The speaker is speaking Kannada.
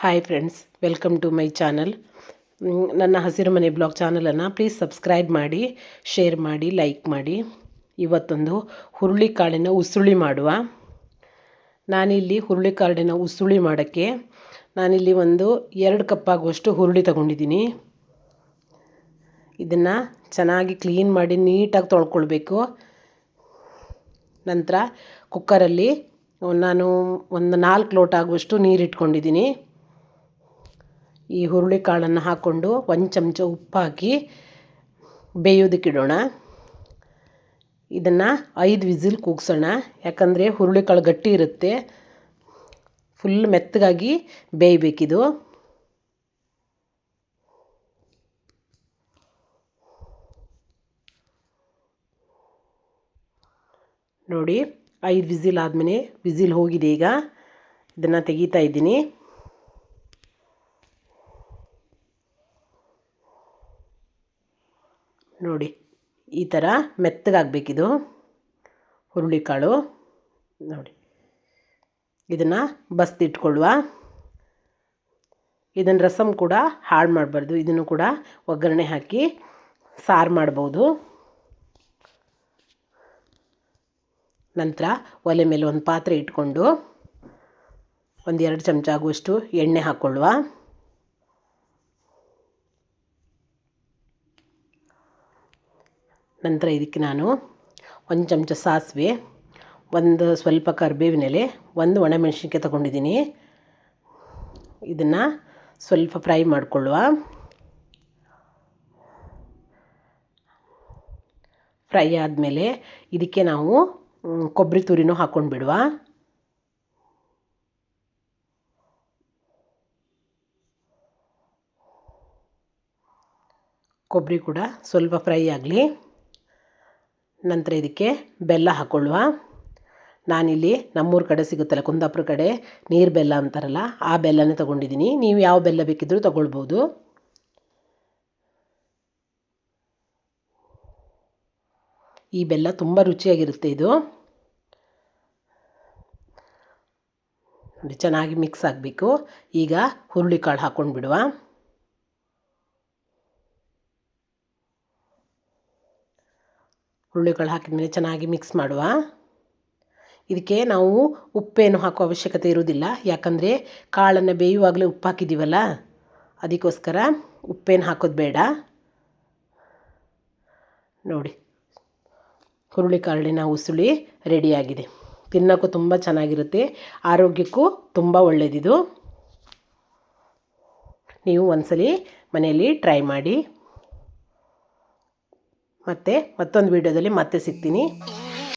Hi friends, welcome to my channel. ನನ್ನ ಹಸಿರು ಮನೆ ಬ್ಲಾಗ್ ಚಾನಲನ್ನು ಪ್ಲೀಸ್ ಸಬ್ಸ್ಕ್ರೈಬ್ ಮಾಡಿ, ಶೇರ್ ಮಾಡಿ, ಲೈಕ್ ಮಾಡಿ. ಇವತ್ತೊಂದು ಹುರುಳಿಕಾಳಿನ ಉಸುಳಿ ಮಾಡುವ. ನಾನಿಲ್ಲಿ ಹುರುಳಿಕಾಳಿನ ಉಸುಳಿ ಮಾಡೋಕ್ಕೆ ನಾನಿಲ್ಲಿ ಒಂದು 2 ಕಪ್ ಆಗುವಷ್ಟು ಹುರುಳಿ ತಗೊಂಡಿದ್ದೀನಿ. ಇದನ್ನು ಚೆನ್ನಾಗಿ ಕ್ಲೀನ್ ಮಾಡಿ ನೀಟಾಗಿ ತೊಳ್ಕೊಳ್ಬೇಕು. ನಂತರ ಕುಕ್ಕರಲ್ಲಿ ನಾನು ಒಂದು 4 ಲೋಟ ಆಗುವಷ್ಟು ನೀರು ಇಟ್ಕೊಂಡಿದ್ದೀನಿ. ಈ ಹುರುಳಿಕಾಳನ್ನು ಹಾಕ್ಕೊಂಡು 1 ಚಮಚ ಉಪ್ಪು ಹಾಕಿ ಬೇಯೋದಕ್ಕಿಡೋಣ. ಇದನ್ನು 5 ವಿಸಿಲ್ ಕೂಗ್ಸೋಣ. ಯಾಕಂದರೆ ಹುರುಳಿಕಾಳು ಗಟ್ಟಿ ಇರುತ್ತೆ, ಫುಲ್ ಮೆತ್ತಗಾಗಿ ಬೇಯಬೇಕಿದು. ನೋಡಿ, 5 ವಿಸಿಲ್ ಆದಮೇಲೆ ವಿಸಿಲ್ ಹೋಗಿದೆ. ಈಗ ಇದನ್ನು ತೆಗಿತಾ ಇದ್ದೀನಿ. ನೋಡಿ, ಈ ಥರ ಮೆತ್ತಗಾಗಬೇಕಿದು ಹುರುಳಿಕಾಳು. ನೋಡಿ, ಇದನ್ನು ಬಸ್ದಿಟ್ಕೊಳ್ಳುವ. ಇದನ್ನು ರಸಮ್ ಕೂಡ ಹಾಳು ಮಾಡಬಾರ್ದು. ಇದನ್ನು ಕೂಡ ಒಗ್ಗರಣೆ ಹಾಕಿ ಸಾರು ಮಾಡ್ಬೋದು. ನಂತರ ಒಲೆ ಮೇಲೆ ಒಂದು ಪಾತ್ರೆ ಇಟ್ಕೊಂಡು 1-2 ಚಮಚ ಆಗುವಷ್ಟು ಎಣ್ಣೆ ಹಾಕ್ಕೊಳ್ಳುವ. ನಂತರ ಇದಕ್ಕೆ ನಾನು 1 ಚಮಚ ಸಾಸಿವೆ, ಒಂದು ಸ್ವಲ್ಪ ಕರಿಬೇವಿನ ಎಲೆ, 1 ಒಣಮೆಣಸಿನ್ಕಾಯಿ ತಗೊಂಡಿದ್ದೀನಿ. ಇದನ್ನು ಸ್ವಲ್ಪ ಫ್ರೈ ಮಾಡಿಕೊಳ್ಳುವ. ಫ್ರೈ ಆದಮೇಲೆ ಇದಕ್ಕೆ ನಾವು ಕೊಬ್ಬರಿ ತುರಿನೂ ಹಾಕ್ಕೊಂಡು ಬಿಡುವ. ಕೊಬ್ಬರಿ ಕೂಡ ಸ್ವಲ್ಪ ಫ್ರೈ ಆಗಲಿ. ನಂತರ ಇದಕ್ಕೆ ಬೆಲ್ಲ ಹಾಕ್ಕೊಳ್ಳುವ. ನಾನಿಲ್ಲಿ ನಮ್ಮೂರ ಕಡೆ ಸಿಗುತ್ತಲ್ಲ, ಕುಂದಾಪುರ ಕಡೆ ನೀರು ಬೆಲ್ಲ ಅಂತಾರಲ್ಲ, ಆ ಬೆಲ್ಲನೇ ತೊಗೊಂಡಿದ್ದೀನಿ. ನೀವು ಯಾವ ಬೆಲ್ಲ ಬೇಕಿದ್ದರೂ ತೊಗೊಳ್ಬೋದು. ಈ ಬೆಲ್ಲ ತುಂಬ ರುಚಿಯಾಗಿರುತ್ತೆ. ಇದು ಚೆನ್ನಾಗಿ ಮಿಕ್ಸ್ ಆಗಬೇಕು. ಈಗ ಹುರುಳಿಕಾಳು ಹಾಕ್ಕೊಂಡು ಬಿಡುವ. ಹುರುಳಿಕಾಳು ಹಾಕಿದ ಮೇಲೆ ಚೆನ್ನಾಗಿ ಮಿಕ್ಸ್ ಮಾಡುವ. ಇದಕ್ಕೆ ನಾವು ಉಪ್ಪೇನು ಹಾಕೋ ಅವಶ್ಯಕತೆ ಇರೋದಿಲ್ಲ, ಯಾಕಂದರೆ ಕಾಳನ್ನು ಬೇಯುವಾಗಲೇ ಉಪ್ಪು ಹಾಕಿದ್ದೀವಲ್ಲ, ಅದಕ್ಕೋಸ್ಕರ ಉಪ್ಪೇನು ಹಾಕೋದು ಬೇಡ. ನೋಡಿ, ಹುರುಳಿಕಾಳಿನ ಉಸುಳಿ ರೆಡಿಯಾಗಿದೆ. ತಿನ್ನೋಕ್ಕೂ ತುಂಬ ಚೆನ್ನಾಗಿರುತ್ತೆ, ಆರೋಗ್ಯಕ್ಕೂ ತುಂಬ ಒಳ್ಳೆಯದಿದು. ನೀವು ಒಂದ್ಸಲಿ ಮನೆಯಲ್ಲಿ ಟ್ರೈ ಮಾಡಿ. ಮತ್ತೊಂದು ವಿಡಿಯೋದಲ್ಲಿ ಮತ್ತೆ ಸಿಗ್ತೀನಿ.